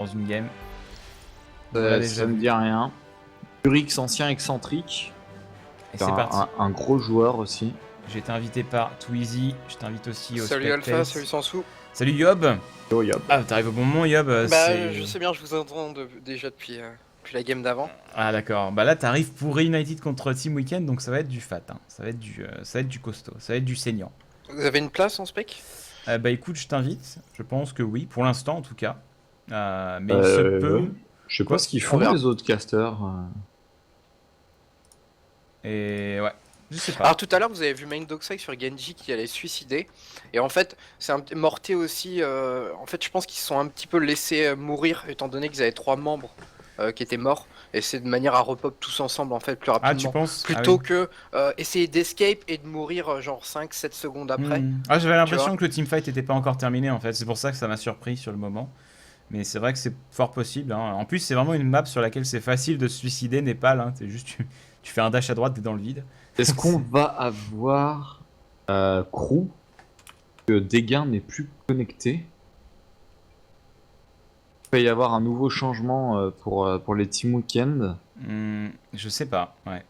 dans une game. Ça me dit rien. Urix, ancien excentrique. Et c'est parti. Un gros joueur aussi. J'ai été invité par Twizy. Je t'invite aussi au Salut Spectate. Alpha, salut Sansou. Salut Yob. Yo, Yob. Ah, t'arrives au bon moment, Yob. Je sais bien, je vous entends déjà depuis la game d'avant. Ah, d'accord. Bah là, t'arrives pour Reunited contre Team Weekend, donc ça va être du fat. Hein. Ça va être du costaud. Ça va être du saignant. Vous avez une place en spec? Bah écoute, je t'invite. Je pense que oui, pour l'instant en tout cas. Mais il se peut. Je sais pas ce qu'ils font les autres casters. Et ouais, je sais pas. Alors tout à l'heure, vous avez vu Main Dogside sur Genji qui allait se suicider. Et en fait, c'est un Morté aussi. En fait, je pense qu'ils se sont un petit peu laissés mourir, étant donné qu'ils avaient 3 membres qui étaient morts. Et c'est de manière à repop tous ensemble en fait plus rapidement. Ah, tu penses? Plutôt Ah, oui. que essayer d'escape et de mourir genre 5-7 secondes après. Ah, j'avais l'impression que le teamfight était pas encore terminé en fait. C'est pour ça que ça m'a surpris sur le moment. Mais c'est vrai que c'est fort possible. Hein. En plus, c'est vraiment une map sur laquelle c'est facile de se suicider, Népal. Hein. C'est juste, tu fais un dash à droite, t'es dans le vide. Est-ce qu'on va avoir Crew que Dégain n'est plus connecté? Il va y avoir un nouveau changement pour les Team Weekend. Je sais pas, ouais.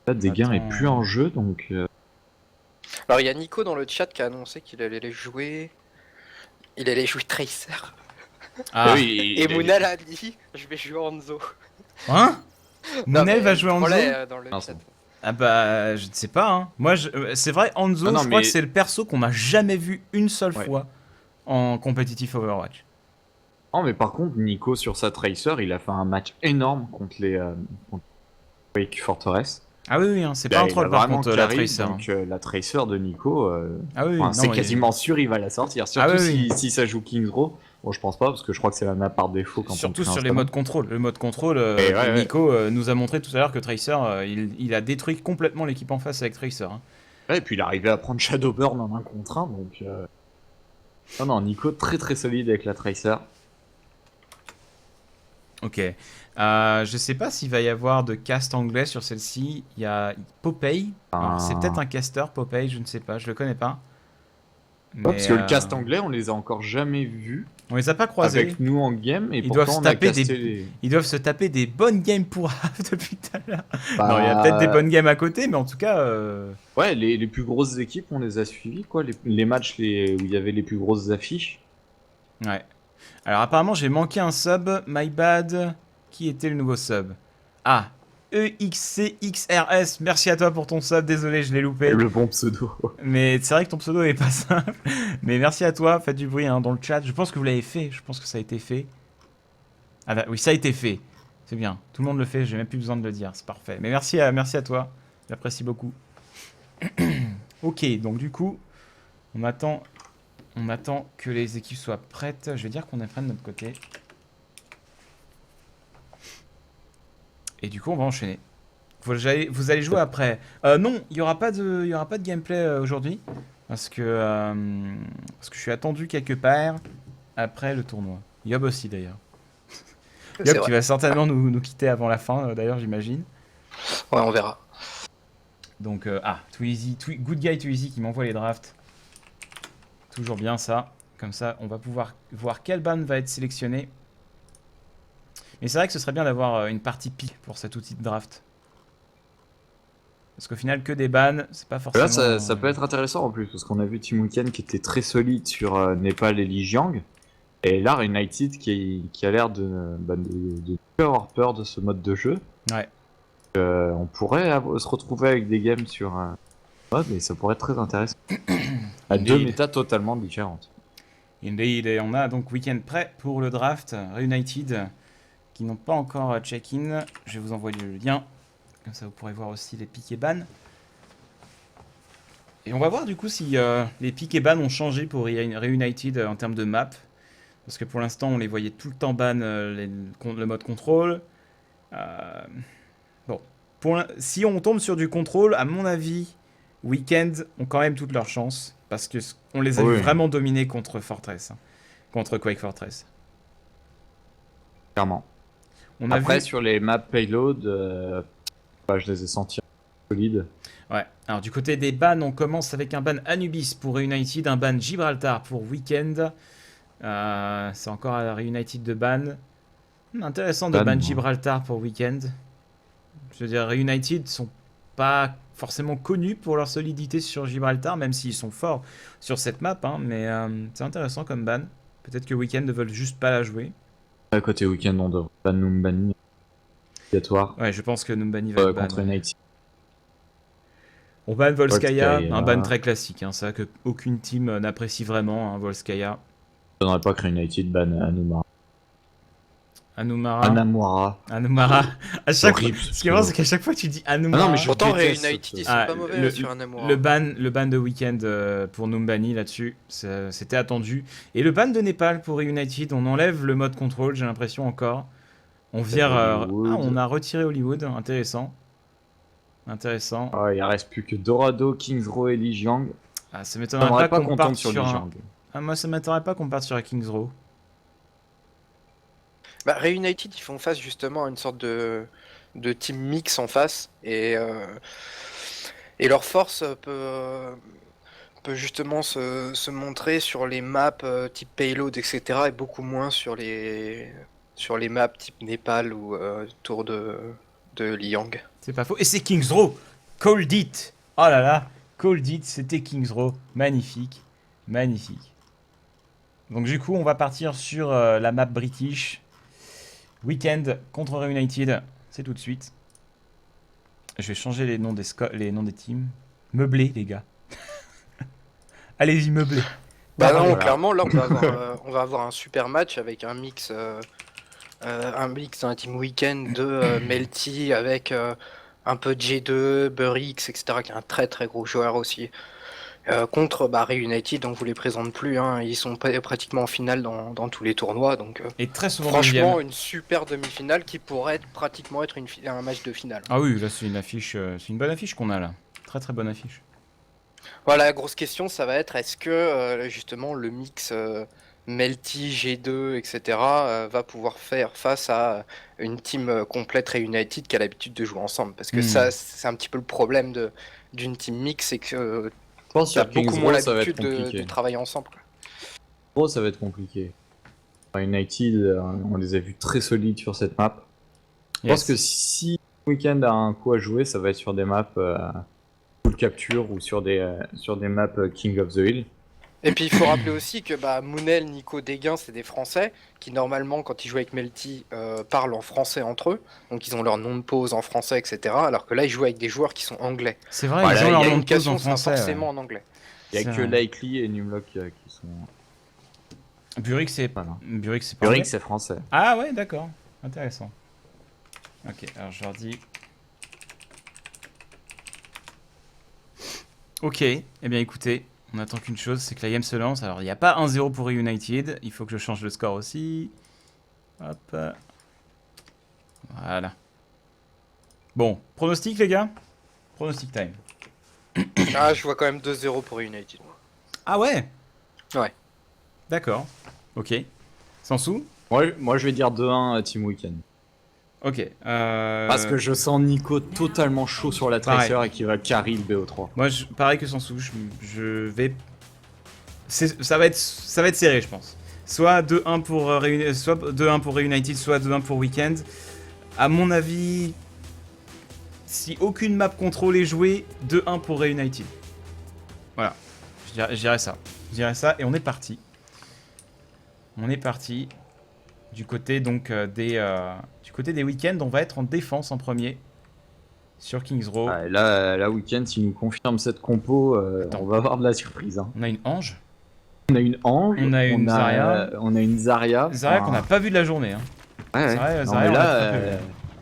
Là, Dégain est plus en jeu, donc... Alors il y a Nico dans le chat qui a annoncé qu'il allait les jouer... Il allait jouer Tracer. Ah. Oui, et Mounel a dit je vais jouer Hanzo. Hein? Mounel va jouer Hanzo dans le chat. Ah bah je ne sais pas. Hein. Moi c'est vrai Hanzo, je crois que c'est le perso qu'on m'a jamais vu une seule fois en compétitif Overwatch. Non mais par contre Nico sur sa Tracer il a fait un match énorme contre les Quake Fortress. Ah oui, hein, c'est pas un troll par contre la Tracer. Donc la Tracer de Nico, c'est quasiment sûr il va la sortir. Surtout si ça joue King's Row. Bon je pense pas parce que je crois que c'est la map par défaut quand surtout sur les modes contrôle. Le mode contrôle, Nico nous a montré tout à l'heure que Tracer, il a détruit complètement l'équipe en face avec Tracer. Hein. Ouais, et puis il est arrivé à prendre Shadowburn en 1 contre 1 donc... Non, Nico très très solide avec la Tracer. Ok. Je sais pas s'il va y avoir de cast anglais sur celle-ci. Il y a Popeye. C'est peut-être un caster, Popeye, je ne sais pas, je le connais pas. Mais parce que le cast anglais, on les a encore jamais vus. On les a pas croisés. Avec nous en game, et ils pourtant doivent se taper ils doivent se taper des bonnes games pour depuis tout à l'heure. Non, il y a peut-être des bonnes games à côté, mais en tout cas... Ouais, les plus grosses équipes, on les a suivis, quoi. Les matchs où il y avait les plus grosses affiches. Ouais. Alors apparemment, j'ai manqué un sub. My bad. Qui était le nouveau sub? Ah, EXCXRS. Merci à toi pour ton sub. Désolé, je l'ai loupé. Le bon pseudo. Mais c'est vrai que ton pseudo est pas simple. Mais merci à toi. Faites du bruit hein, dans le chat. Je pense que vous l'avez fait. Je pense que ça a été fait. Ah bah, oui, ça a été fait. C'est bien. Tout le monde le fait. J'ai même plus besoin de le dire. C'est parfait. Mais merci à toi. J'apprécie beaucoup. Ok, donc du coup, on attend que les équipes soient prêtes. Je vais dire qu'on est prêts de notre côté. Et du coup, on va enchaîner. Vous allez jouer après. Non, il n'y aura pas de gameplay aujourd'hui. Parce que je suis attendu quelque part après le tournoi. Yob aussi, d'ailleurs. Yob qui va certainement nous quitter avant la fin, d'ailleurs, j'imagine. Ouais, on verra. Donc, Twizy, Good Guy Twizy qui m'envoie les drafts. Toujours bien ça. Comme ça, on va pouvoir voir quel ban va être sélectionné. Mais c'est vrai que ce serait bien d'avoir une partie pi pour cet outil de draft. Parce qu'au final, que des bans, c'est pas forcément... Là, ça peut être intéressant en plus, parce qu'on a vu Team Weekend qui était très solide sur Népal et Lijiang. Et là, United qui a l'air de avoir peur de ce mode de jeu. Ouais. On pourrait se retrouver avec des games sur un mode, et ça pourrait être très intéressant. À deux méta totalement différentes. Indeed, et on a donc Weekend prêt pour le draft. Reunited qui n'ont pas encore check-in. Je vais vous envoyer le lien. Comme ça, vous pourrez voir aussi les piques et bans. Et on va voir du coup si les piques et bans ont changé pour Reunited en termes de map. Parce que pour l'instant, on les voyait tout le temps ban le mode contrôle. Bon. Si on tombe sur du contrôle, à mon avis, Weekend ont quand même toutes leurs chances. Parce qu'on les a vraiment dominés contre Fortress. Hein, contre Quake Fortress. Clairement. Après, sur les maps payload, je les ai sentis solides. Ouais, alors du côté des bans, on commence avec un ban Anubis pour Reunited, un ban Gibraltar pour Weekend, C'est encore à la Reunited de ban. Intéressant de Ban, ban moi. Gibraltar pour Weekend. Je veux dire, Reunited sont pas forcément connus pour leur solidité sur Gibraltar, même s'ils sont forts sur cette map, hein, mais c'est intéressant comme ban. Peut-être que Weekend ne veulent juste pas la jouer. À côté week-end, on devrait ban Numbani. Obligatoire. Ouais, je pense que Numbani va être ban. Contre United. On ban Volskaya, Volskaya. un ban très classique, hein, ça que aucune team n'apprécie vraiment, hein, Volskaya. Je donnerais pas que United ban Anumara. Anumara. Anamura. À chaque fois, Horrible, ce qui est marrant, c'est qu'à chaque fois tu dis Anumara. Ah non, mais je- Pourtant, déteste Reunited, ils ce- sont pas mauvais sur un amour. le ban de Weekend pour Numbani là-dessus, c'était attendu. Et le ban de Népal pour Reunited, on enlève le mode contrôle, j'ai l'impression encore. On vire. Hollywood. On a retiré Hollywood, intéressant. Intéressant. Ah, il reste plus que Dorado, Kings Row et Li Jiang. Ah, ça On m'étonnerait n'aurait pas pas qu'on content parte sur sur Li un. Jiang. Ah, moi, ça m'étonnerait pas qu'on parte sur un Kings Row. Bah, Reunited, ils font face justement à une sorte de team mix en face. Et leur force peut justement se montrer sur les maps type payload, etc. Et beaucoup moins sur les maps type Népal ou tour de Liang. C'est pas faux. Et c'est Kings Row. Cold It. Oh là là. Cold It, c'était Kings Row. Magnifique. Magnifique. Donc du coup, on va partir sur la map British. Weekend contre Reunited. C'est tout de suite. Je vais changer les noms les noms des teams. Meublé, les gars. Allez-y, meublé. Bah non, voilà. clairement, là, on va avoir un super match avec un mix dans la team Weekend de Melty avec un peu de G2, Burix, etc., qui est un très très gros joueur aussi. Contre Reunited, on vous les présente plus, hein, ils sont pratiquement en finale dans tous les tournois, donc Et très souvent franchement deuxième. une super demi-finale qui pourrait pratiquement être un match de finale. Ah oui, là c'est une affiche, c'est une bonne affiche qu'on a là. Très très bonne affiche. Voilà, la grosse question, ça va être est-ce que justement le mix Melty, G2, etc. Va pouvoir faire face à une team complète Reunited qui a l'habitude de jouer ensemble. Parce que ça, c'est un petit peu le problème d'une team mix, c'est que Je pense t'as sur Kings beaucoup moins Row, ça va être l'habitude de compliqué. travailler ensemble. quoi. Gros, ça va être compliqué. United, on les a vus très solides sur cette map. Je pense que si Weekend a un coup à jouer, ça va être sur des maps full capture ou sur des maps King of the Hill. Et puis il faut rappeler aussi que Mounel, Nico, Déguin, c'est des Français qui normalement quand ils jouent avec Melty parlent en français entre eux, donc ils ont leur nom de pause en français, etc. Alors que là ils jouent avec des joueurs qui sont anglais. C'est vrai, Voilà, ils ont il y leur a nom La de pause en communication sera français. forcément en anglais. Il n'y a C'est que vrai. Likely et Numlock qui sont. Burix c'est Voilà. Burix c'est pas Burix, anglais. c'est français. Ah ouais, d'accord. Intéressant. Ok, alors je leur dis. Ok, eh bien écoutez, on attend qu'une chose, c'est que la game se lance. Alors il n'y a pas 1-0 pour Reunited, il faut que je change le score aussi. Hop. Voilà. Bon, pronostic les gars. Pronostic time. Ah, je vois quand même 2-0 pour United. Ah ouais. Ouais. D'accord. Ok. Sansou. Moi, je vais dire 2-1 à Team Weekend. Ok. Parce que je sens Nico totalement chaud sur la Pareil. Tracer et qui va carry le BO3. Moi, pareil que Sansou, je vais. Ça va être serré, je pense. Soit 2-1 pour soit 2-1 pour Reunited, soit 2-1 pour Weekend. À mon avis, si aucune map contrôle est jouée, 2-1 pour Reunited. Voilà. Je dirais ça. Je dirais ça et on est parti. On est parti. Du côté donc du côté des Weekends, on va être en défense en premier sur Kings Row. Ah, et là, Weekend, s'il nous confirme cette compo, Attends. on va avoir de la surprise. Hein. On a une Ange. On a une Ange, On a une Zarya. on a une Zarya. Zarya qu'on n'a pas vu de la journée. Hein. Ouais, ouais. Zarya, Non, Zarya, mais on l'a là, très peu vu.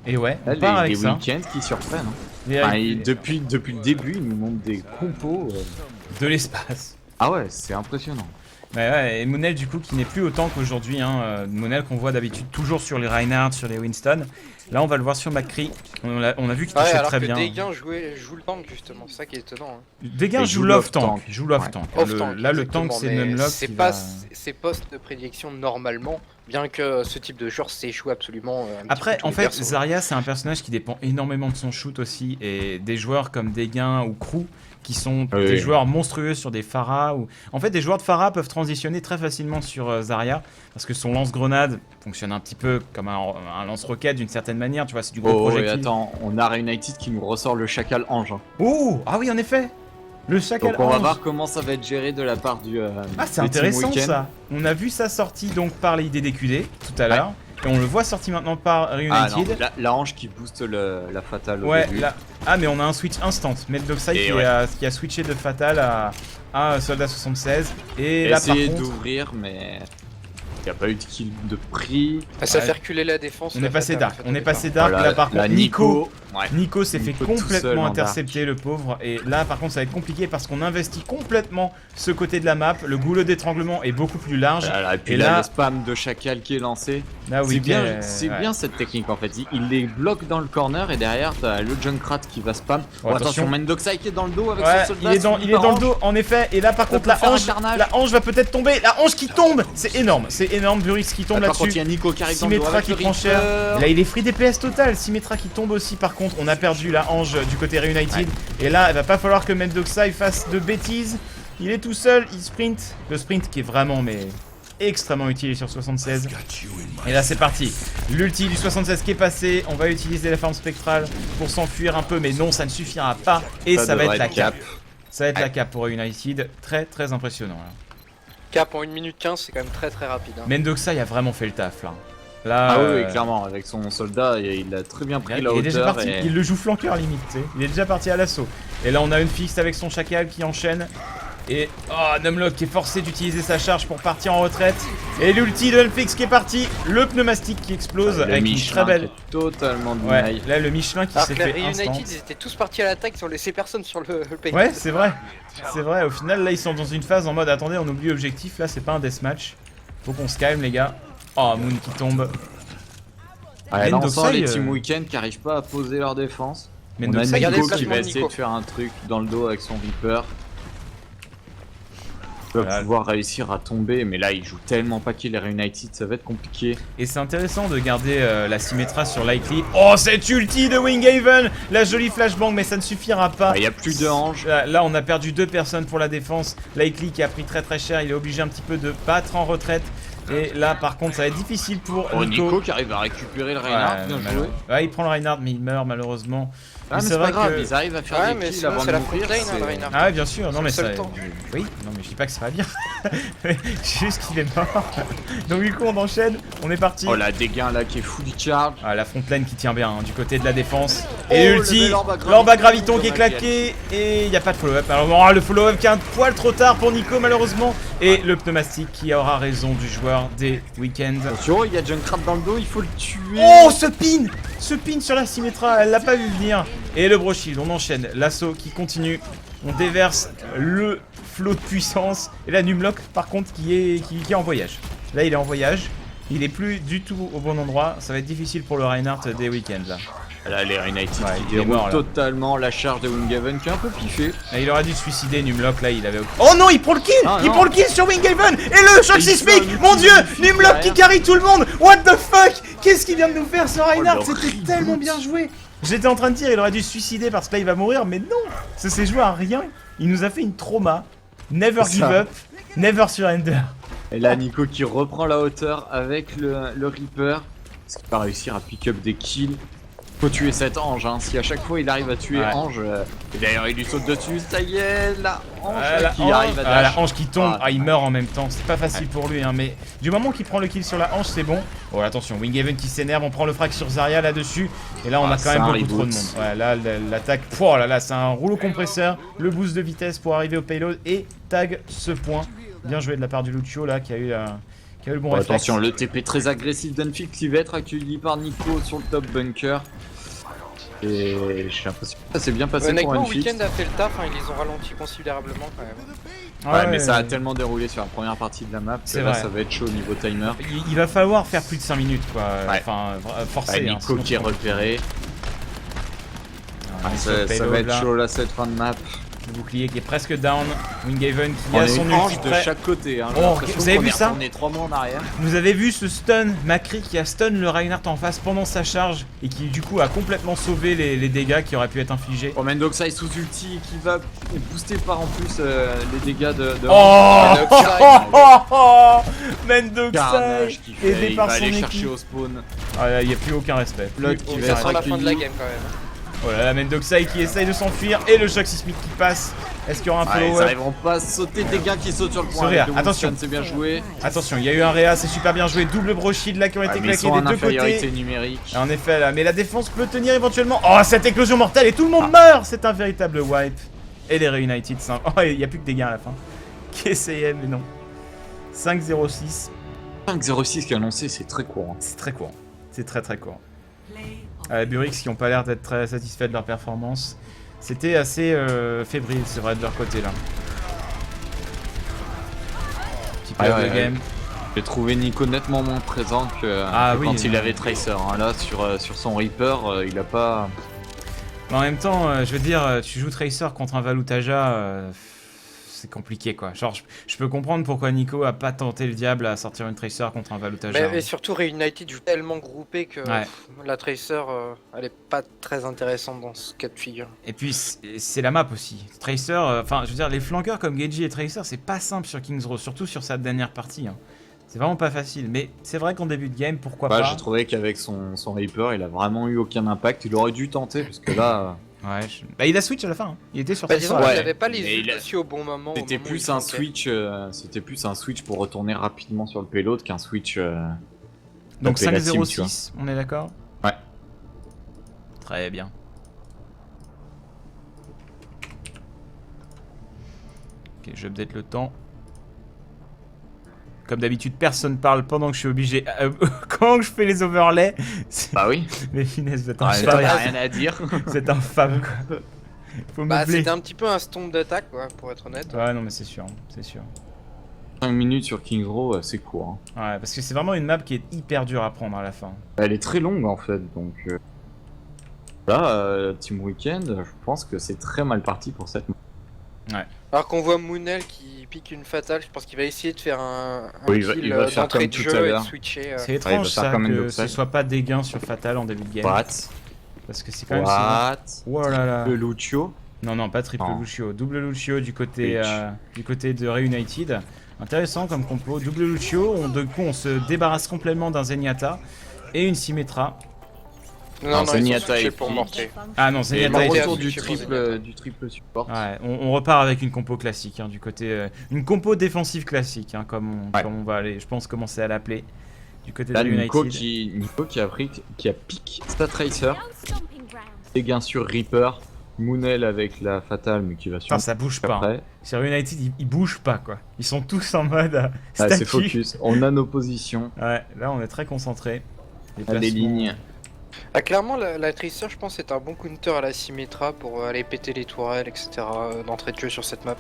Et ouais, on là, part avec les ça. Weekends qui surprennent. Hein. Les- Enfin, depuis le début, ils nous montrent des compos. de l'espace. Ah ouais, c'est impressionnant. Ouais, et Monel du coup qui n'est plus autant qu'aujourd'hui. Hein. Monel qu'on voit d'habitude toujours sur les Reinhardt, sur les Winston. Là, on va le voir sur McCree. On a vu qu'il Ouais, touchait alors très que bien. Deguin joue le tank justement, c'est ça qui est étonnant. Hein. Deguin Il joue joue l'off l'off-tank. tank. Joue l'off Ouais. tank. Off-tank, Là, le tank, exactement, c'est mais Numlock. c'est qui pas va- ses postes de prédilection normalement, bien que ce type de joueur s'échoue absolument. Un petit Après, peu tous en les fait, persos. Zarya, c'est un personnage qui dépend énormément de son shoot aussi. Et des joueurs comme Deguin ou Crew, qui sont Oui, des oui. joueurs monstrueux sur des Pharah. Ou... En fait, des joueurs de Pharah peuvent transitionner très facilement sur Zarya. Parce que son lance-grenade fonctionne un petit peu comme un lance-roquette d'une certaine manière. Tu vois, c'est du gros Oh, et projectile. attends, on a Reunited qui nous ressort le chacal ange. Hein. Oh, ah oui, en effet. Le chacal Donc on va ange. voir comment ça va être géré de la part du. Ah, c'est du Team intéressant Weekend. ça. On a vu sa sortie donc par les IDDQD tout à Ouais. l'heure. Et on le voit sorti maintenant par Ah non, Reunited. la hanche qui booste la fatale au Ouais, début. là. Ah, mais on a un switch instant. Meddoxai Et qui, ouais. qui a switché de Fatal à Soldat 76. Et là, par Essayer contre, d'ouvrir, mais il n'y a pas eu de kill de prix. Ça ouais. fait reculer la défense. on la est passé fatale, dark. en fait, On est au passé départ. dark. Là, par contre, Nico. Ouais. Nico s'est fait Nico tout seul complètement en intercepter, le pauvre. Et là, par contre, ça va être compliqué parce qu'on investit complètement ce côté de la map. Le goulot d'étranglement est beaucoup plus large. Voilà, et puis Et là, là- le spam de chacal qui est lancé. Là, c'est oui, bien, c'est bien cette technique en fait. Il les bloque dans le corner et derrière t'as le Junkrat qui va spam. Oh, attention, Mendoxai qui est dans le dos avec Ouais, son soldat. il est dans le dos en effet. Et là, par contre, peut la faire un hanche carnage. va peut-être tomber. La hanche qui tombe, c'est énorme. Burix qui tombe Par contre, il là-dessus. y a Nico qui arrive dans le dos Symmetra avec qui le prend cher. Reaper. Et là, il est free DPS total. Symmetra qui tombe aussi. Par contre, on a perdu la hanche du côté Reunited. Et là, il va pas falloir que Mendoxai fasse de bêtises. Il est tout seul, il sprint. Le sprint qui est vraiment, mais extrêmement utile sur 76. Et là, c'est parti. L'ulti du 76 qui est passé. On va utiliser la forme spectrale pour s'enfuir un peu. Mais non, ça ne suffira pas. Et ça va être devrait la être cape. Ça va être la cape pour Reunited. Très, très impressionnant. Là. Cap en 1 minute 15, c'est quand même très très rapide. Hein. Mendoxai a vraiment fait le taf là. Là, Ah oui, clairement, avec son soldat, il a très bien pris la il est déjà hauteur. parti, Et... il le joue flanqueur limite, tu sais. Il est déjà parti à l'assaut. Et là on a une fixe avec son chacal qui enchaîne. Et oh, Numlock qui est forcé d'utiliser sa charge pour partir en retraite. Et l'ulti de Unfix qui est parti. Le pneumatique qui explose le avec une Michelin très belle. qui est totalement Ouais, deny. là le Michelin qui Alors s'est que les fait instant. United, ils étaient tous partis à l'attaque, ils ont laissé personne sur le pays. Ouais, c'est vrai. C'est vrai, au final là ils sont dans une phase en mode attendez, on oublie l'objectif, là c'est pas un deathmatch. Faut qu'on se calme les gars. Oh, Moon qui tombe. Ouais, là, on Mendoxai, sent les Team Weekend qui arrivent pas à poser leur défense. On a Mendoxai, Regardez le Nico qui placement va de essayer Nico. de faire un truc dans le dos avec son Reaper. Il va Voilà. pouvoir réussir à tomber, mais là il joue tellement pas qu'il est Reunited, ça va être compliqué. Et c'est intéressant de garder la Symmetra sur Likely. Oh, cette ulti de Winghaven. La jolie flashbang, mais ça ne suffira pas. Il y a plus de hanches. Là, on a perdu 2 personnes pour la défense. Likely qui a pris très très cher, il est obligé un petit peu de battre en retraite. Et là, par contre, ça va être difficile pour Oh, Nico. Nico qui arrive à récupérer le Reinhardt, bien joué. Ouais, il prend le Reinhardt, mais il meurt malheureusement. Ah, mais c'est c'est vrai pas grave, que- ils arrivent à faire Ouais, des mais kills sinon, avant c'est de la mourir. frontlane, hein, c'est- le Reinhardt. Ah ouais, bien sûr, non mais C'est ça... le seul temps. Oui, non mais je dis pas que ça va bien. Juste qu'il est mort. Donc du coup on enchaîne, on est parti. Oh la dégain là qui est fully charge. Ah, la frontline qui tient bien, hein, du côté de la défense. Oh, Et le l'ulti, bel orbe à graviton l'orbe à graviton qui est de Raquel. claqué. Et il n'y a pas de follow-up. Alors oh, le follow-up qui est un poil trop tard pour Nico malheureusement. Et le pneumatique qui aura raison du joueur des week-ends. Attention, il y a Junkrat dans le dos, il faut le tuer. Oh, ce pin! Ce pin sur la Symmetra, elle l'a pas vu venir. Et le Broshield, on enchaîne. L'assaut qui continue. On déverse le flot de puissance. Et là, Numlock, par contre, qui est en voyage. Là, il est en voyage. Il est plus du tout au bon endroit. Ça va être difficile pour le Reinhardt des week-ends, là. Là, les Reunited Ouais, qui il est déroulent mort, là. totalement la charge de Winghaven qui est un peu piffé. Là, il aurait dû se suicider, Numlock. Là, il avait... Oh non, il prend le kill! Ah, Il non. prend le kill sur Winghaven! Et le choc Et il fait sismique! un Mon ulti dieu! magnifique Numlock qui derrière. carry tout le monde! What the fuck? Qu'est-ce qu'il vient de nous faire, ce Reinhardt? le C'était reboot. tellement bien joué! J'étais en train de dire, il aurait dû se suicider parce que là, il va mourir, mais non! Ça s'est joué à rien. Il nous a fait une trauma. Never C'est give ça. up. Never surrender. Et là, Nico qui reprend la hauteur avec le Reaper. Est-ce qu'il va réussir à pick up des kills? Faut tuer cet ange, hein. Si à chaque fois il arrive à tuer Ouais. Ange, et d'ailleurs il lui saute dessus, ça y est, la Ange La qui hanche, arrive à la dash. hanche qui tombe, Ah, il meurt en même temps, c'est pas facile pour lui, hein, mais du moment qu'il prend le kill sur la hanche, c'est bon. Oh attention, Winghaven qui s'énerve, on prend le frag sur Zarya là-dessus, et là on Ah, a quand c'est même un beaucoup trop de reboot. monde. Ouais, là l'attaque, oh là là, c'est un rouleau compresseur, le boost de vitesse pour arriver au payload, et tag ce point. Bien joué de la part du Lucio là, qui a eu le bon Bon, réflexe. attention, le TP très agressif d'Unfix qui va être accueilli par Nico sur le top bunker. Et j'ai l'impression que ça s'est bien passé pour Honnêtement, Enfield. Weekend a fait le taf, hein, ils les ont ralentis considérablement quand même. Ouais, mais ça a tellement déroulé sur la première partie de la map que C'est là vrai. ça va être chaud au niveau timer. Il va falloir faire plus de 5 minutes quoi. Ouais. Enfin, forcer. Ouais, hein, Nico sinon qui est tu- repéré. Ah, Ça, le ça payload, va être là. chaud là cette fin de map. Le bouclier qui est presque down. Winghaven qui On a est son une ulti hanche de prêt. chaque côté. Hein. Oh, J'ai l'impression vous avez qu'on vu est ça retourné 3 mois en arrière. Vous avez vu ce stun, Macri qui a stun le Reinhardt en face pendant sa charge et qui du coup a complètement sauvé les dégâts qui auraient pu être infligés. Oh, Mendoxai sous ulti qui va booster par en plus les dégâts de. Oh Mendoxai. Mendoxai Carnage qui fait, aidé il par va son aller équipe. chercher au spawn. Ah, il n'y a plus aucun respect. L'autre Plus qui aucun va Ça sera respect. la fin de la accueilli. game quand même. Oh là là, Mendoxai qui essaye de s'enfuir et le choc sismique qui passe. Est-ce qu'il y aura un Ouais, ils follow-up? arriveront pas à sauter des gars qui sautent sur le point. Sourire, avec le attention. Winston, c'est bien joué. Attention, il y a eu un réa, c'est super bien joué. Double brocide là qui ont été Ouais, mais ils claqués sont des en deux infériorité côtés. numérique. En effet là, mais la défense peut tenir éventuellement. Oh, cette éclosion mortelle et tout le monde meurt. C'est un véritable wipe. Et les Reunited, oh, il n'y a plus que des gains à la fin. KCM, mais non. 5-0-6. 5-0-6 qui est annoncé, c'est très courant. C'est très court. C'est très très court. Burix qui ont pas l'air d'être très satisfaits de leur performance. C'était assez fébrile, c'est vrai, de leur côté là. Petit peu de game. J'ai trouvé Nico nettement moins présent que, Ah que oui, quand il non. avait Tracer. Hein. Là, sur son Reaper, il a pas. Mais en même temps, je veux dire, tu joues Tracer contre un Valutaja, c'est compliqué quoi. Genre, je peux comprendre pourquoi Nico a pas tenté le diable à sortir une Tracer contre un Valutaja. Mais, et surtout, Reunited joue tellement groupé que Ouais. la Tracer, elle est pas très intéressante dans ce cas de figure. Et puis, c'est la map aussi. Tracer, enfin, je veux dire, les flanqueurs comme Genji et Tracer, c'est pas simple sur King's Row, surtout sur sa dernière partie. Hein. C'est vraiment pas facile. Mais c'est vrai qu'en début de game, pourquoi Bah, pas. j'ai trouvé qu'avec son Reaper, il a vraiment eu aucun impact. Il aurait dû tenter, parce que là. Ouais, bah, il a switch à la fin. Hein. Il était sur Bah, Tracer. disons Ouais. qu'il avait pas les Mais ults aussi au bon moment. au C'était moment où plus il un flanquait. switch, pour retourner rapidement sur le payload qu'un switch. Donc taper la team, tu 5-0-6, on est d'accord? Ouais. Très bien. Ok, je update le temps. Comme d'habitude, personne parle pendant que je suis obligé. Quand je fais les overlays, Bah oui. mais finesse, vous êtes Ouais, infâme. t'en as rien à dire. Vous êtes infâme, quoi. Faut Bah, meubler. c'était un petit peu un stomp d'attaque, quoi, pour être honnête. Ouais, non, mais c'est sûr, c'est sûr. 5 minutes sur King's Row, c'est court. Hein. Ouais, parce que c'est vraiment une map qui est hyper dure à prendre à la fin. Elle est très longue en fait, donc. Là, Team Weekend, je pense que c'est très mal parti pour cette map. Alors qu'on voit Moonel qui pique une fatale, je pense qu'il va essayer de faire un Oui, il va- kill il va faire d'entrée comme de tout jeu à et de l'heure. switcher. C'est il va étrange faire ça comme que Mendoxai. ce soit pas des gains sur Fatal en début de game. What? Parce que c'est quand même. What? Oh là là. Le Lucio? Non, non, pas triple Non. Lucio. Double Lucio du côté, Bitch. du côté de Reunited. Intéressant comme compo. Double Lucio, du coup on se débarrasse complètement d'un Zenyatta et une Symmetra. Non, Non, non, ils Zenyatta sont switchés est pour pique. morter. Ah non, Et Zenyatta le est Morté à retour du switcher pour Zenyatta. triple support. Ouais, on repart avec une compo classique, hein, du côté... une compo défensive classique, hein, comme on va aller, je pense, commencer à l'appeler. Du côté Là, de Nico United. qui a pique Stat Tracer, des gains sur Reaper, Moonel avec la fatale, mais qui va Putain, sur ça bouge pas. Hein. après. Sur United, ils bougent pas, quoi. Ils sont tous en mode Ah, c'est statue. focus. On a nos positions, Ouais, là on est très concentré. on a des lignes. Ah, clairement, la Tracer, je pense, est un bon counter à la Symmetra pour aller péter les tourelles, etc. D'entrée de jeu sur cette map.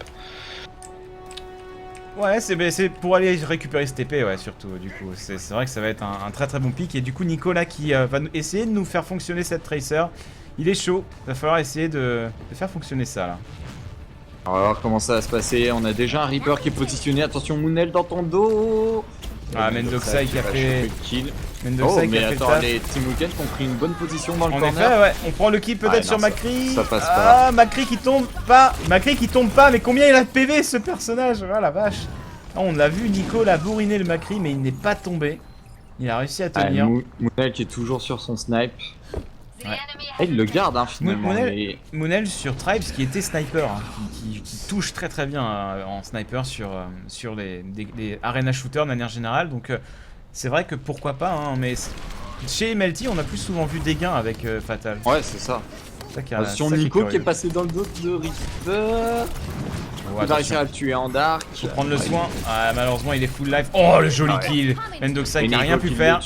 Ouais, c'est pour aller récupérer ce TP, ouais, surtout, du coup. C'est vrai que ça va être un très très bon pick. Et du coup, Nicolas qui va essayer de nous faire fonctionner cette Tracer. Il est chaud. Va falloir essayer de faire fonctionner ça, là. On va voir comment ça va se passer. On a déjà un Reaper qui est positionné. Attention, Moonel dans ton dos. Ah, Mendoxai qui a va fait... choper le kill. Oh, Mendoxai qui mais a fait le attends, taf. les Team Weekend ont pris une bonne position dans le En corner. effet, ouais, on prend le kill peut-être Ouais, non, sur ça- Macri. ça passe pas. Ah, Macri qui tombe pas. Macri qui tombe pas, mais combien il a de PV ce personnage? Oh la vache. Ah, on l'a vu, Nico l'a bourriné le Macri, mais il n'est pas tombé. Il a réussi à Ah, tenir. Moonel qui est toujours sur son snipe. Ah, il le garde hein, finalement. Moonel- mais- Moonel sur Tribes qui était sniper, hein, qui touche très très bien en sniper sur les arena shooters de manière générale. Donc c'est vrai que pourquoi pas, hein, mais chez MLT on a plus souvent vu des gains avec Fatal. Ouais, c'est ça. C'est ça qui est- Attention, c'est ça Nico qui est curieux. passé dans le dos de Reaper. Oh, Il va réussir à le tuer en dark. Faut prendre le soin. Ah, malheureusement, il est full life. Oh, le joli kill. Mendoza qui a rien pu faire.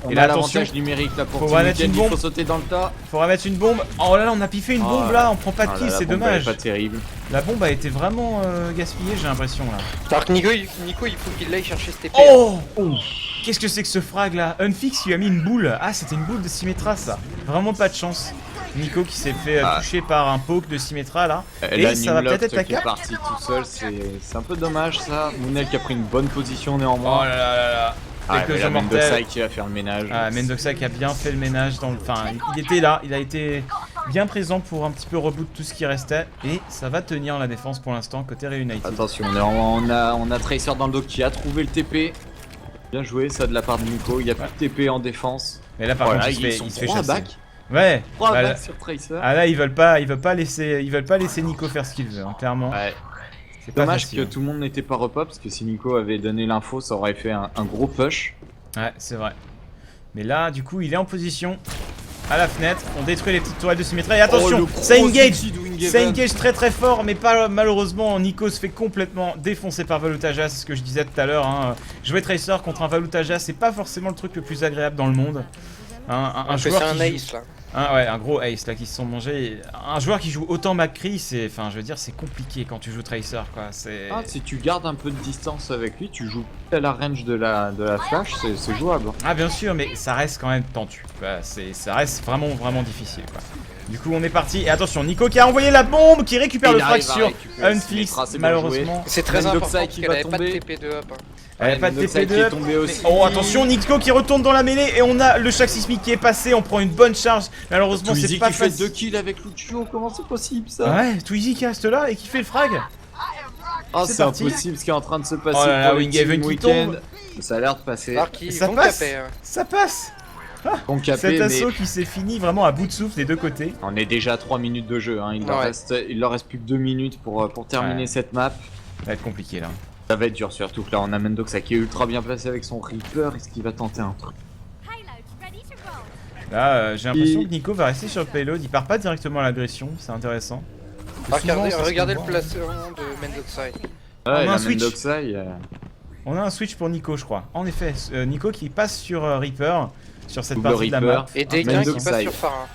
On Et a là, l'avantage attention. numérique là pour Faut Team remettre Weekend, une bombe. il faut sauter dans le tas. Faut remettre une bombe. Oh là là, on a piffé une bombe là. On prend pas de kill, c'est dommage. Pas terrible. La bombe a été vraiment gaspillée, j'ai l'impression là. Alors que Nico, il faut qu'il aille chercher cet épée. Oh, qu'est-ce que c'est que ce frag là? Unfix lui a mis une boule. Ah, c'était une boule de Symmetra ça. Vraiment pas de chance. Nico qui s'est fait toucher par un poke de Symmetra là. Et ça va peut-être être la qui est cap. parti tout seul, c'est un peu dommage ça. Moonel qui a pris une bonne position néanmoins. Oh là là là là. Quelques jeux Mendoza mortels. qui va faire le ménage. Ah, Mendoza qui a bien fait le ménage dans le... Enfin, il était là, il a été bien présent pour un petit peu reboot tout ce qui restait. Et ça va tenir la défense pour l'instant côté Reunited. Attention, on a Tracer dans le dos qui a trouvé le TP. Bien joué ça de la part de Nico, il y a plus de TP en défense. Mais là par contre il se fait chasser. Ouais, 3 bah, back sur Tracer. Ah là ils veulent pas laisser Nico faire ce qu'il veut, hein, clairement. Ouais. C'est pas Dommage facile. que tout le monde n'était pas repop parce que si Nico avait donné l'info, ça aurait fait un gros push. Ouais, c'est vrai. Mais là, du coup, il est en position à la fenêtre. On détruit les petites toilettes de Symmetra. Et attention, ça engage. Ça engage très très fort, mais pas malheureusement. Nico se fait complètement défoncer par Valutaja. C'est ce que je disais tout à l'heure. Hein. Jouer Tracer contre un Valutaja, c'est pas forcément le truc le plus agréable dans le monde. Un joueur c'est un qui ace là. ouais, un gros ace là qui se sont mangés. Un joueur qui joue autant McCree, c'est, enfin, je veux dire, c'est compliqué quand tu joues Tracer, quoi. C'est. Ah, si tu gardes un peu de distance avec lui, tu joues à la range de la flash, c'est jouable. Ah, bien sûr, mais ça reste quand même tendu. Quoi. Ça reste vraiment vraiment difficile, quoi. Du coup, on est parti. Et attention, Nico qui a envoyé la bombe, qui récupère le frag sur Unfix, malheureusement. C'est très Mendoza important parce qui qu'elle va avait pas de tomber. TP de up. Hein. Elle avait pas de TP2. Qui est tombé aussi. Oh, attention, Nico qui retourne dans la mêlée et on a le choc sismique qui est passé. On prend une bonne charge. Malheureusement, c'est Twizy pas qui fait facile. 2 kills avec Lucio, comment c'est possible ça? Ouais, Twizy qui reste là et qui fait le frag. Oh, c'est c'est parti. impossible ce qui est en train de se passer Oh là là, pour le Winghaven Team qui Weekend. tombe. Ça a l'air de passer. Alors qu'ils Ça vont passe. caper. Ça passe. Bon capé, Cet mais assaut qui s'est fini vraiment à bout de souffle des deux côtés. on est déjà à 3 minutes de jeu, hein. Il leur reste plus que 2 minutes pour terminer Ouais. cette map. Ça va être compliqué là. Ça va être dur, surtout que là on a Mendoza qui est ultra bien placé avec son Reaper. Est-ce qu'il va tenter un truc? Là, j'ai l'impression que Nico va rester sur le payload. Il part pas directement à l'agression, c'est intéressant. Parce que souvent, c'est ce qu'on Regardez le voit. placement de Mendoza. Ouais, On a un la switch. Mendoza, On a un switch pour Nico, je crois. En effet, Nico qui passe sur Reaper, sur cette Double partie de la Reaper. map. Et Deguin qui Mendoza. passe sur Phara.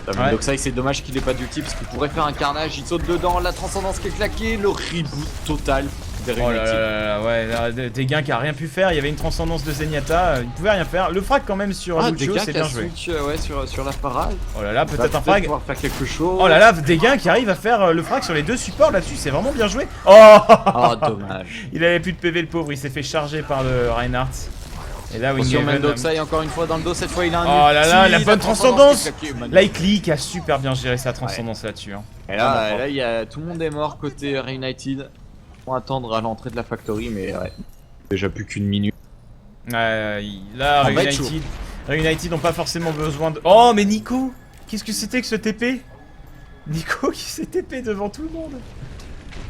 La Mendoza, c'est dommage qu'il ait pas d'ulti parce qu'il pourrait faire un carnage. Il saute dedans, la transcendance qui est claquée, le reboot total des Oh là Reunited. là là, ouais, là, Deguin qui a rien pu faire. Il y avait une transcendance de Zenyatta, il pouvait rien faire. Le frag quand même sur Ah, Lucio, Deguin c'est qui bien a joué. switch sur la parade. Oh là là, Va peut-être un frag. pouvoir faire quelque chose. Oh là là, Deguin qui arrive à faire le frag sur les deux supports là-dessus, c'est vraiment bien joué. Oh, Ah, dommage. il avait plus de PV le pauvre, il s'est fait charger par le Reinhardt. Et là, Sur Winghaven. Mendoza, et encore une fois dans le dos, cette fois il a un Oh là là, ulti, la bonne qui transcendance. est claquée, magnifique. Là, Icli qui a super bien géré sa transcendance là-dessus. Hein. Et là, il y a, tout le monde est mort côté Reunited. On va attendre à l'entrée de la factory, mais ouais. Déjà plus qu'une minute. Là, On va être Reunited n'ont pas forcément besoin de. Oh, mais Nico, qu'est-ce que c'était que ce TP? Nico qui s'est TP devant tout le monde.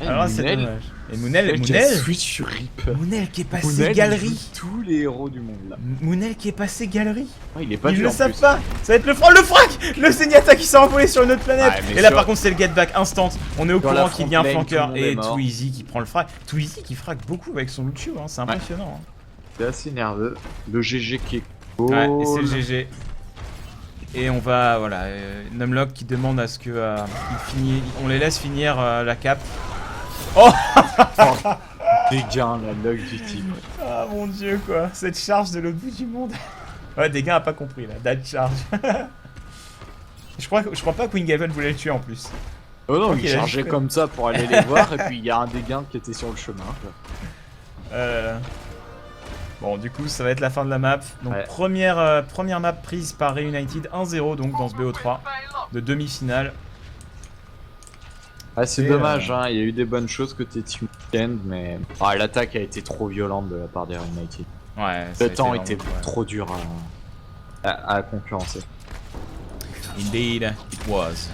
Alors là, c'est dommage. Et Mounel switch sur Reaper. Mounel qui est passé Mounel, galerie. il joue tous les héros du monde là. Mounel qui est passé galerie. Ouais, il est pas Ils dur le en savent plus. pas. Ça va être le frac, le Zenyatta qui s'est envolé sur une autre planète. Ouais, mais et là, sur- par contre, c'est le get back instant. On est au Sur la courant qu'il y a un front lane, flanker tout le monde et est mort. Twizy qui prend le frac. Twizy qui frappe beaucoup avec son Lucio, hein, c'est impressionnant. Hein. C'est assez nerveux. Le GG qui est Ouais, et cool. c'est le GG. Et on va, voilà, Numlock qui demande à ce que on les laisse finir la cap. Deguin, la log du team. Ah mon dieu quoi, cette charge de l'autre bout du monde. Ouais, des gars a pas compris là, that charge. je crois pas que Winghaven voulait le tuer en plus. Oh non, Ok, il chargeait je- comme ça pour aller les voir, et puis il y a un Deguin qui était sur le chemin. quoi. Bon, du coup, ça va être la fin de la map. Donc, Ouais. première map prise par Reunited 1-0 donc dans ce BO3 de demi-finale. Ah, c'est Et, dommage, hein. Il y a eu des bonnes choses côté Team Weekend, mais l'attaque a été trop violente de la part des Reunited. Ouais, ça a Le été temps vraiment- était ouais. trop dur à concurrencer. Indeed, it was.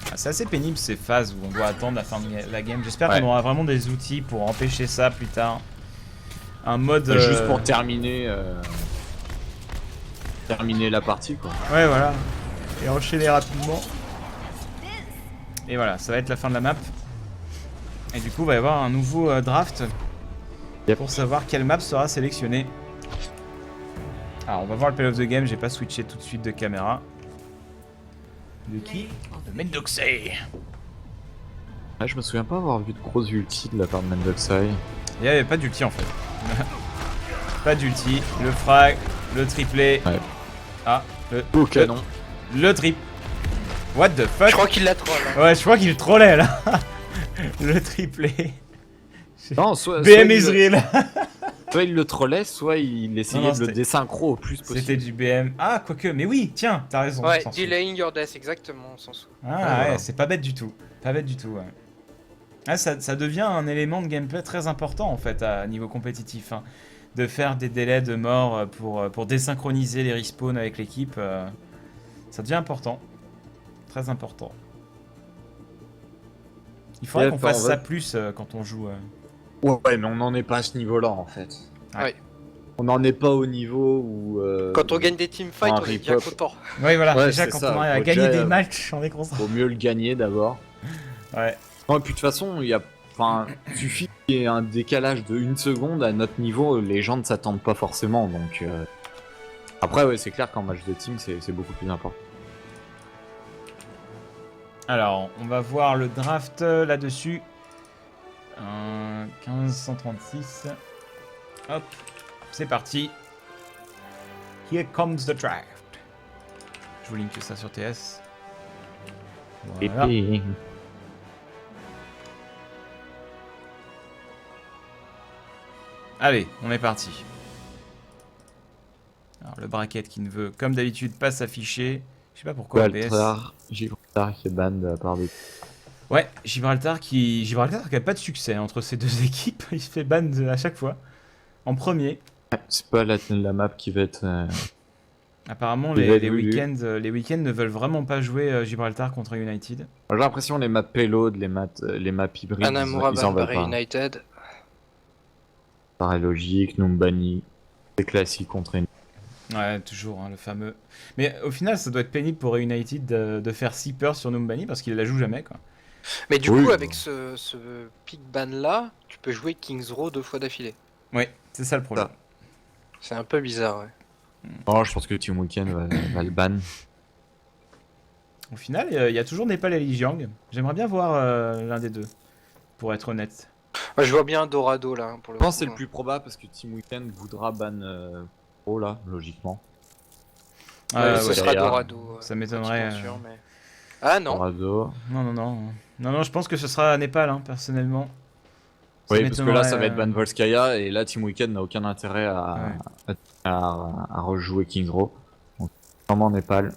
Ah, c'est assez pénible ces phases où on doit attendre la fin de la game. J'espère Ouais. qu'on aura vraiment des outils pour empêcher ça plus tard. Un mode. Juste pour terminer la partie, quoi. Ouais, voilà. et enchaîner rapidement. Et voilà, ça va être la fin de la map. Et du coup, il va y avoir un nouveau draft pour savoir quelle map sera sélectionnée. Alors, on va voir le play of the game. J'ai pas switché tout de suite de caméra. De qui? De Mendoxay. Ah, je me souviens pas avoir vu de gros ulti de la part de Mendoxay. Il n'y avait pas d'ulti en fait. Pas d'ulti. Le frag, le triplé. Ouais. Ah, Au canon. le trip. What the fuck? Je crois qu'il l'a troll. Hein. Ouais, je crois qu'il trollait là. Le triplé. Non, soit BM Israël. soit il le trollait, soit il essayait Non, de le c'était- désynchro au plus possible. C'était du BM. Ah, quoique, mais oui, tiens, t'as raison. on Ouais, s'en fout. delaying your death, exactement, on s'en fout. Ah Ouais, ouais, voilà. c'est pas bête du tout. Pas bête du tout, ouais. Ah, ça devient un élément de gameplay très important en fait à niveau compétitif. Hein. De faire des délais de mort pour désynchroniser les respawns avec l'équipe. Ça devient important. Très important. Il faudrait Ouais, qu'on fasse on va- ça plus quand on joue. Ouais, mais on n'en est pas à ce niveau-là en fait. Ouais. On n'en est pas au niveau où. Quand on gagne des teamfights, un on est bien rip-up. content. Ouais, voilà. Ouais, Déjà, c'est quand ça, on arrive à faut gagner déjà- des matchs, on est content. Vaut mieux le gagner d'abord. Ouais. Non, et puis de toute façon, il y a. Enfin, suffit qu'il y ait un décalage de 1 seconde à notre niveau, les gens ne s'attendent pas forcément, donc. Après, ouais, c'est clair qu'en match de team, c'est beaucoup plus important. Alors, on va voir le draft là-dessus. 1536. Hop, c'est parti. Here comes the draft. Je vous link ça sur TS. Voilà. Et Allez, on est parti. Alors, le bracket qui ne veut, comme d'habitude, pas s'afficher. Je sais pas pourquoi OBS. Gibraltar qui est ban de la part des. Ouais, Gibraltar qui a pas de succès entre ces deux équipes. Il se fait ban à chaque fois. En premier. C'est pas la map qui va être. Apparemment, Il va être les voulu. week-ends ne veulent vraiment pas jouer Gibraltar contre United. J'ai l'impression les maps payload, les maps hybrides, Anamura ils en veulent Barbary pas. United. Pareil logique, Numbani, c'est classique contre une. Ouais, toujours, hein, le fameux. Mais au final, ça doit être pénible pour United de faire 6 peurs sur Numbani parce qu'il la joue jamais, quoi. Mais du Oui, coup, bah. avec ce pick ban là, tu peux jouer Kings Row 2 fois d'affilée. Ouais, c'est ça le problème. C'est un peu bizarre, ouais. Oh, je pense que Team Weekend va le ban. Au final, il y a toujours Nepal et Lijiang. J'aimerais bien voir l'un des deux, pour être honnête. Moi, je vois bien Dorado là, hein, pour le Je pense que c'est coup, le hein. plus probable parce que Team Weekend voudra ban Pro là, logiquement. Ouais, ce ouais, sera derrière, Dorado. ça m'étonnerait, pratiquement sûr, mais... Ah non, Dorado. Non, je pense que ce sera Népal, hein, personnellement. Ça Oui, parce que là, ça va être m'étonnerait, ban Volskaya et là, Team Weekend n'a aucun intérêt à rejouer Kings Row. Donc, vraiment Népal.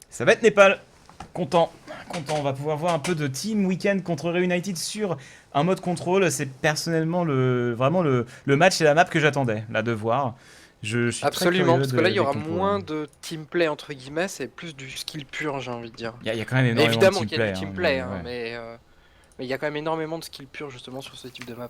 Ça va être Népal. Content. On va pouvoir voir un peu de Team Weekend contre Reunited sur un mode contrôle. C'est personnellement vraiment le match et la map que j'attendais, là, de voir. Je suis très absolument, curieux parce que là, il y des aura compos, moins hein. de team play entre guillemets, c'est plus du skill pur, j'ai envie de dire. Il y a quand même Mais énormément évidemment de qu'il y a du team team play, play, hein, hein, ouais. mais il y a quand même énormément de skill pur justement sur ce type de map.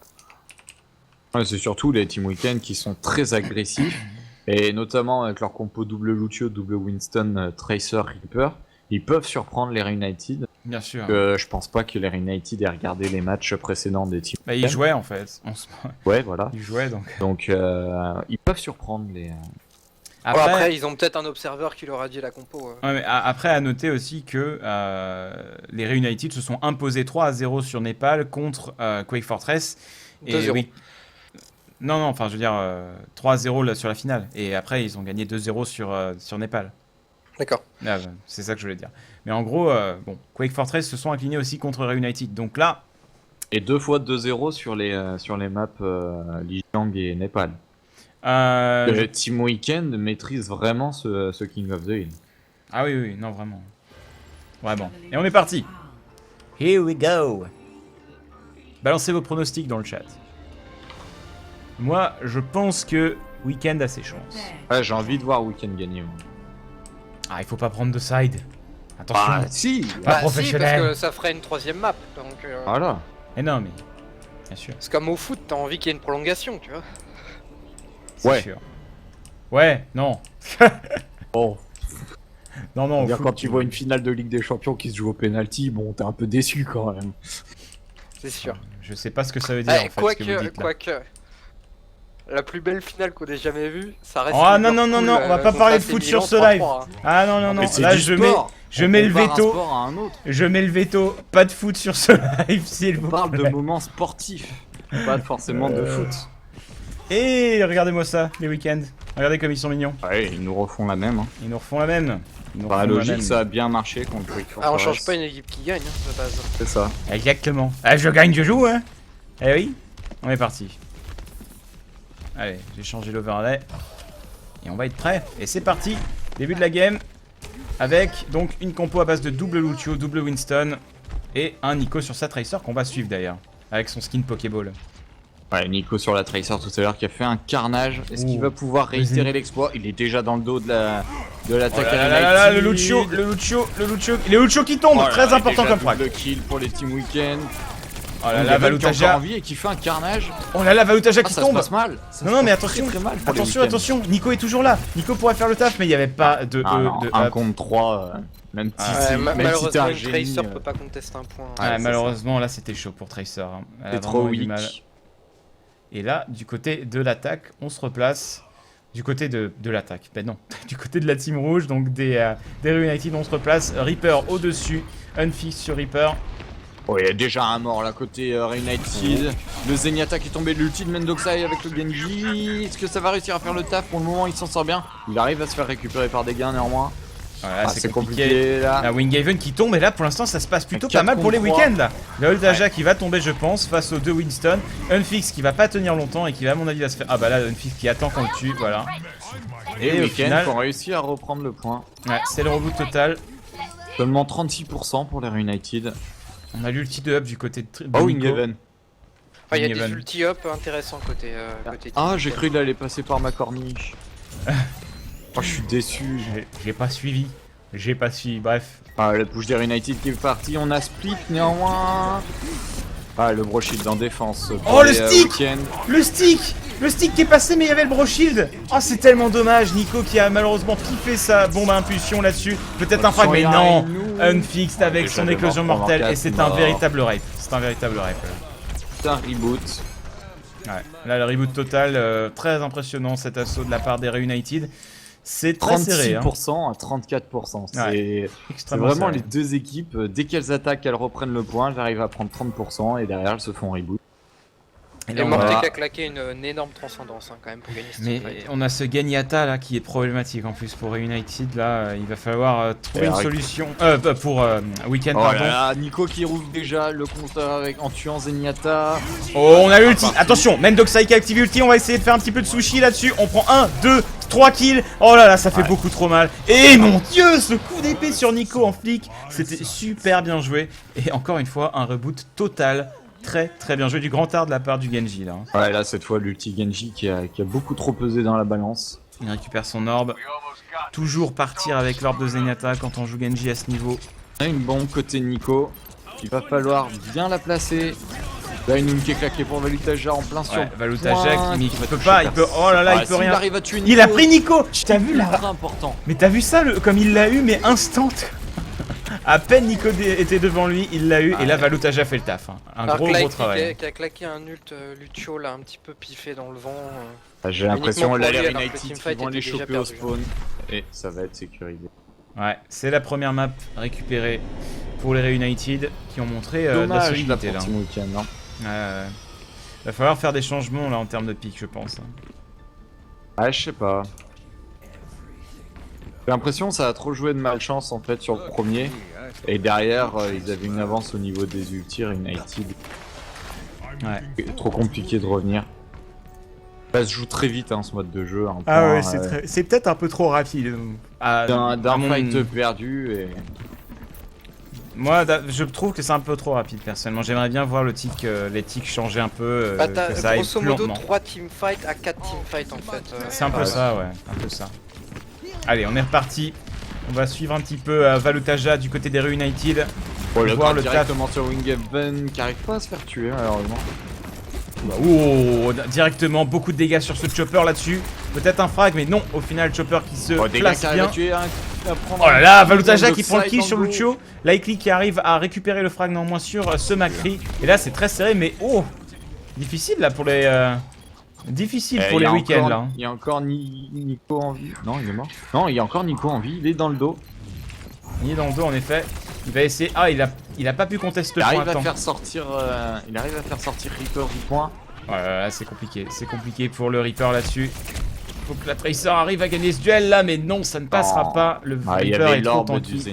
Ouais, c'est surtout les Team Weekend qui sont très agressifs et notamment avec leur compo double Lucio, double Winston, Tracer, Reaper, ils peuvent surprendre les Reunited. Bien sûr. Je pense pas que les Reunited aient regardé les matchs précédents des Team Bah, il Weekend. jouait en fait. Ouais, voilà. Il jouait donc. Donc ils peuvent surprendre les. Après, ils ont peut-être un observeur qui leur a dit la compo. Ouais, mais après, à noter aussi que les Reunited se sont imposés 3-0 sur Népal contre Quake Fortress. 2-0. Oui. Non, enfin, je veux dire 3-0 sur la finale. Et après, ils ont gagné 2-0 sur Népal. D'accord. Ah, c'est ça que je voulais dire. Mais en gros, bon, Quake Fortress se sont inclinés aussi contre Reunited. Donc là, Et 2 fois 2-0 sur les maps Lijiang et Népal. Team Weekend maîtrise vraiment ce King of the Hill. Ah oui, non, vraiment. Vraiment. Et on est parti. Here we go. Balancez vos pronostics dans le chat. Moi, je pense que Weekend a ses chances. Ouais, j'ai envie de voir Weekend gagner. moi. Ah, il faut pas prendre de side. Attention. Ah, si. Pas Bah si, professionnel. parce que ça ferait une troisième map. Donc, Voilà. Mais non, mais bien sûr. c'est comme au foot, t'as envie qu'il y ait une prolongation, tu vois. C'est Ouais. sûr. Ouais, non. Oh. Non, non, Bien, foot, quand tu vois une finale de Ligue des Champions qui se joue au penalty, bon, t'es un peu déçu quand même. C'est sûr. Je sais pas ce que ça veut dire en fait, ce que vous dites là. Quoique, la plus belle finale qu'on ait jamais vue, ça reste. Oh non, non, non, non, on va pas parler de foot sur ce live. Ah non, non, non, là je mets le veto. Je mets le veto, pas de foot sur ce live, s'il vous plaît. On parle de moments sportifs, pas forcément de foot. Et regardez-moi ça, les week-ends. Regardez comme ils sont mignons. Ouais, ils nous refont la même. Hein. Ils nous refont la même. Ils nous Par la refont la logique, même. ça a bien marché contre Wake Ah, on Forest. change pas une équipe qui gagne, hein, de base. C'est ça. Exactement. Ah, je gagne, je joue, hein. Eh oui, on est parti. Allez, j'ai changé l'overlay. Et on va être prêt. Et c'est parti. Début de la game. Avec donc une compo à base de double Lucio, double Winston. Et un Nico sur sa Tracer qu'on va suivre d'ailleurs. Avec son skin Pokéball. Ouais, Nico sur la Tracer tout à l'heure qui a fait un carnage. Est-ce qu'il va pouvoir réitérer l'exploit? Il est déjà dans le dos de l'attaque Oh là là là là, le Lucio. Le Lucio qui tombe, très important comme frag. Le kill pour les Team Weekend. Oh là là, Valutaja. Et qui fait un carnage. Oh là là, Valutaja qui Ça tombe. se passe mal. Non, non, mais attention, attention, Nico est toujours là. Nico pourrait faire le taf, mais il n'y avait pas de. Non, 1 contre 3, même si c'est malheureusement, un une génie. Tracer peut pas contester un point. Ouais, malheureusement, là c'était chaud pour Tracer. Hein. Elle a C'est trop vraiment eu du weak. mal. Et là, du côté de l'attaque, on se replace. Du côté de l'attaque, ben non. Du côté de la team rouge, donc des Reunited, on se replace. Reaper au-dessus, Unfix sur Reaper. Oh, il y a déjà un mort là côté Reunited. Le Zenyatta qui est tombé de l'ulti de Mendoxai avec le Genji. Est-ce que ça va réussir à faire le taf? Pour le moment, il s'en sort bien. Il arrive à se faire récupérer par des gains néanmoins. Voilà, c'est compliqué là. La Winghaven qui tombe, et là pour l'instant ça se passe plutôt Un pas mal pour les 4 contre 3. week-ends là. Le Valutaja qui va tomber, je pense, face aux deux Winston. Unfix qui va pas tenir longtemps et qui va, à mon avis, va se faire. Ah bah là, Unfix qui attend qu'on le tue, voilà. Et au Weekend final, qui ont réussi à reprendre le point. ouais, c'est le reboot total. Seulement 36% pour les Reunited. On a l'ulti de up du côté de Oh, Nico. Winghaven. Enfin, il y a des Winghaven. ulti-up intéressants côté. Côté Ah, team. j'ai cru qu'il allait passer par ma corniche. Oh, je suis déçu. J'ai pas suivi. J'ai pas suivi, bref. Ah, la push des Reunited qui est partie. On a split néanmoins. Ah, le Broshield en défense. pour Oh, le les, stick Weekend. Le stick qui est passé, mais il y avait le Broshield. Oh, c'est tellement dommage. Nico qui a malheureusement piffé sa bombe à impulsion là-dessus. Peut-être un frag, mais non. Unfixed avec Déjà son de éclosion mort mortelle. pendant Et c'est quatre un morts. véritable rape. C'est un véritable rape. Là. C'est un reboot. Ouais. Là, le reboot total, très impressionnant cet assaut de la part des Reunited. C'est très serré. Hein. 36% à 34%. C'est c'est Extrêmement vraiment serré. les deux équipes. Dès qu'elles attaquent, elles reprennent le point. Elles arrivent à prendre 30% et derrière elles se font reboot. Et Et là, on Mortek va- a claqué une énorme transcendance hein, quand même pour gagner ce Mais fight. on a ce Ganyata là qui est problématique en plus pour Reunited. Là, il va falloir trouver Et une arrête. solution. Pour Weekend, Oh pardon. là là, Nico qui rouvre déjà le compteur en tuant Zenyatta. Oh, on a l'ulti. parti. Attention, Mendoxai qui active l'ulti. On va essayer de faire un petit peu de sushi là-dessus. On prend 1, 2, 3 kills. Oh là là, ça fait beaucoup trop mal. Et mon dieu, ce coup d'épée sur Nico en flic. C'était super bien joué. Et encore une fois, un reboot total. Très très bien joué du grand art de la part du Genji là. Ouais, là cette fois l'ulti Genji qui a beaucoup trop pesé dans la balance. Il récupère son orbe. Toujours partir avec l'orbe de Zenyatta quand on joue Genji à ce niveau. On a une bombe côté Nico. Il va falloir bien la placer. Là une qui est claquée pour Valutaja en plein sur Ouais, le Valutaja point, mais il qui va peut toucher pas, il peut. personne. Oh là là, Ah, il peut s'il rien. arrive à tuer Nico, Il a pris Nico. T'as vu là? ultra important. Mais t'as vu ça, comme il l'a eu, mais instant. À peine Nico était devant lui, il l'a eu, et là Valutaja fait le taf. Hein. Un Alors gros Clyde travail. qui a claqué un ult Lucio là un petit peu piffé dans le vent. Ah, j'ai l'impression Uniquement là pour les lui, alors que le Reunited teamfight qui vont était les déjà choper au perdu. spawn. Et ça va être sécurisé. Ouais, c'est la première map récupérée pour les Reunited qui ont montré de la Dommage là solidité pour là. Team Weekend, non? Va falloir faire des changements là en termes de pick, je pense. Ah, je sais pas. J'ai l'impression que ça a trop joué de malchance en fait sur le premier. Et derrière, ils avaient une avance au niveau des ultis Reunited. Ouais. Trop compliqué de revenir. Ça se joue très vite hein, ce mode de jeu. Un Ah point, ouais, c'est peut-être un peu trop rapide. d'un mon- fight perdu et. Moi, je trouve que c'est un peu trop rapide personnellement. J'aimerais bien voir les ticks changer un peu, Bah que t'as ça aille grosso plus modo lentement. 3 teamfights à 4 teamfights en fait. C'est un peu Ouais. ça, ouais, un peu ça. Allez, on est reparti. On va suivre un petit peu Valutaja du côté des Reunited. Bon, le voir voir le taf. directement sur Winghaven qui arrive pas à se faire tuer malheureusement. Oh, directement, beaucoup de dégâts sur ce chopper là-dessus. Peut-être un frag, mais non, au final, chopper qui se place bien. Oh là là, Valutaja qui prend le kill sur Lucio. Likely qui arrive à récupérer le frag néanmoins sur ce Macri. Et là, c'est très serré, mais oh, difficile là pour les... difficile pour les week-ends là. Il y a encore Nico en vie. Non, il est mort. Non, il y a encore Nico en vie, il est dans le dos. Il est dans le dos en effet. Il va essayer... Ah, il a pas pu contester le point. Il arrive à faire sortir Reaper du point. Ouais, là, c'est compliqué pour le Reaper là-dessus. Faut que la Tracer arrive à gagner ce duel là, mais non, ça ne passera pas. Le Reaper est trop tanky.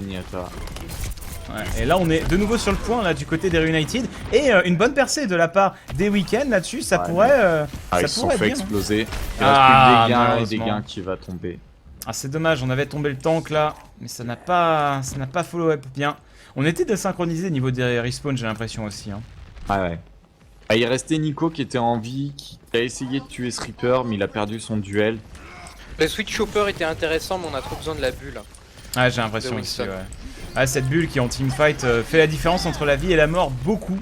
Ouais, et là, on est de nouveau sur le point là du côté des Reunited. Et une bonne percée de la part des Weekends là-dessus, ça pourrait... ils se sont fait exploser. Il reste plus des gains qui va tomber. Ah, c'est dommage, on avait tombé le tank là, mais ça n'a pas follow-up bien. On était désynchronisé au niveau des respawns, j'ai l'impression aussi. Hein. Ouais. Ah, il restait Nico qui était en vie, qui a essayé de tuer ce Reaper, mais il a perdu son duel. Le switch chopper était intéressant, mais on a trop besoin de la bulle. Ah, j'ai l'impression aussi, ouais. Ah, cette bulle qui en teamfight fait la différence entre la vie et la mort beaucoup.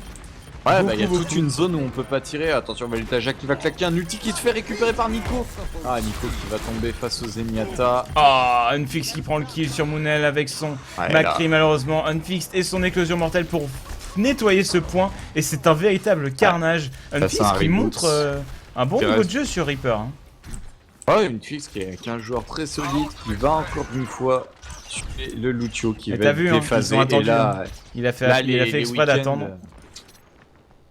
Ouais, bah il y a toute une zone où on peut pas tirer. Attention, Valutaja qui va claquer un ulti qui se fait récupérer par Nico. Ah, Nico qui va tomber face aux Zenyatta. Ah, Unfixed qui prend le kill sur Moonel avec son Macri malheureusement. Unfixed et son éclosion mortelle pour nettoyer ce point. Et c'est un véritable carnage. Unfixed qui montre un bon niveau de jeu sur Reaper. Hein. Ouais, Unfixed qui est un joueur très solide qui va encore une fois tuer le Lucio qui va être déphasé. Et là, il a fait exprès d'attendre.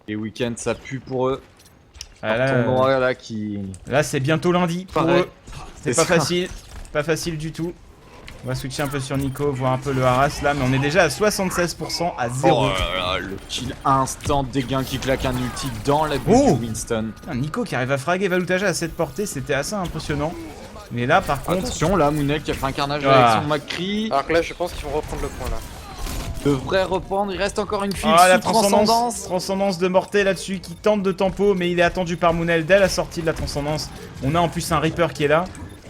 Les week-ends ça pue pour eux. Ah, là c'est bientôt lundi pour eux. C'est pas facile. Pas facile du tout. On va switcher un peu sur Nico, voir un peu le harass là, mais on est déjà à 76% à 0. Oh là là, le kill instant des gains qui claque un ulti dans la bouche de Winston. Nico qui arrive à fraguer Valutaja à cette portée, c'était assez impressionnant. Mais là par contre... Attention là, Moonel qui a fait un carnage avec son Macri. Alors que là je pense qu'ils vont reprendre le point là. Devrait reprendre, il reste encore une fille la transcendance de Morté là-dessus qui tente de tempo, mais il est attendu par Moonel dès la sortie de la transcendance. On a en plus un Reaper qui est là.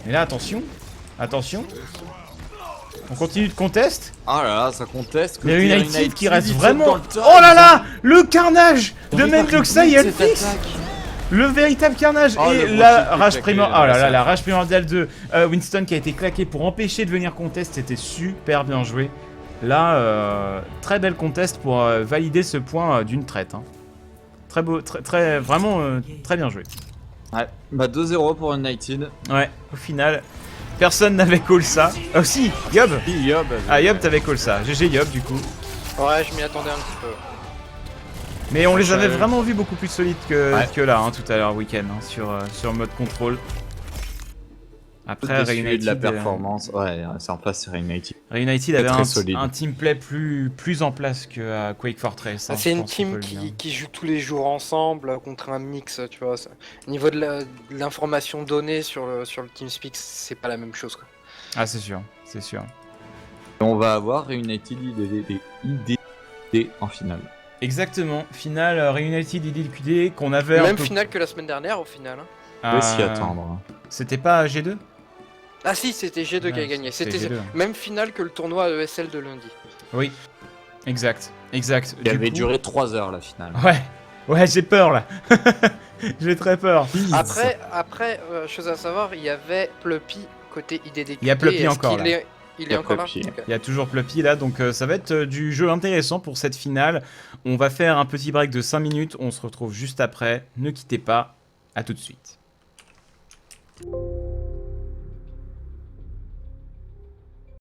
Mais là attention, on continue de contest. Ah là là, ça conteste. Il y a United qui reste vraiment... Oh là là, le carnage de Mendoza et Unfixed. Le véritable carnage et la rage primordiale. Oh là là, la rage primordiale de Winston qui a été claquée pour empêcher de venir contest, c'était super bien joué. Là, très belle contest pour valider ce point d'une traite. Hein. Très beau, vraiment très bien joué. Ouais, bah 2-0 pour United. Ouais, au final, personne n'avait call ça. Oh si, Yob. Yob t'avais call ça. GG Yob du coup. Ouais, je m'y attendais un petit peu. Mais on les avait vraiment vus beaucoup plus solides que là, hein, tout à l'heure week-end, hein, sur mode contrôle. Après, Reunited de la performance, ouais, c'est en place, c'est Reunited. Reunited avait un teamplay plus en place que Quake Fortress. Hein, c'est une team qui joue tous les jours ensemble contre un mix, tu vois. Au niveau de l'information donnée sur le TeamSpeak, c'est pas la même chose, quoi. Ah, c'est sûr, c'est sûr. Et on va avoir Reunited IDD en finale. Exactement, finale Reunited IDD qu'on avait... Même finale que la semaine dernière, au final. On peut s'y attendre. C'était pas G2 ? Ah si, c'était G2 qui a gagné. C'était même finale que le tournoi ESL de lundi. Oui, exact. Il avait duré 3 heures la finale. Ouais, j'ai peur là. J'ai très peur. Après, chose à savoir, il y avait Pluppy côté IDDQD. Il y a Pluppy encore là. Il est encore là. Okay. Il y a toujours Pluppy là, donc ça va être du jeu intéressant pour cette finale. On va faire un petit break de 5 minutes, on se retrouve juste après. Ne quittez pas, à tout de suite.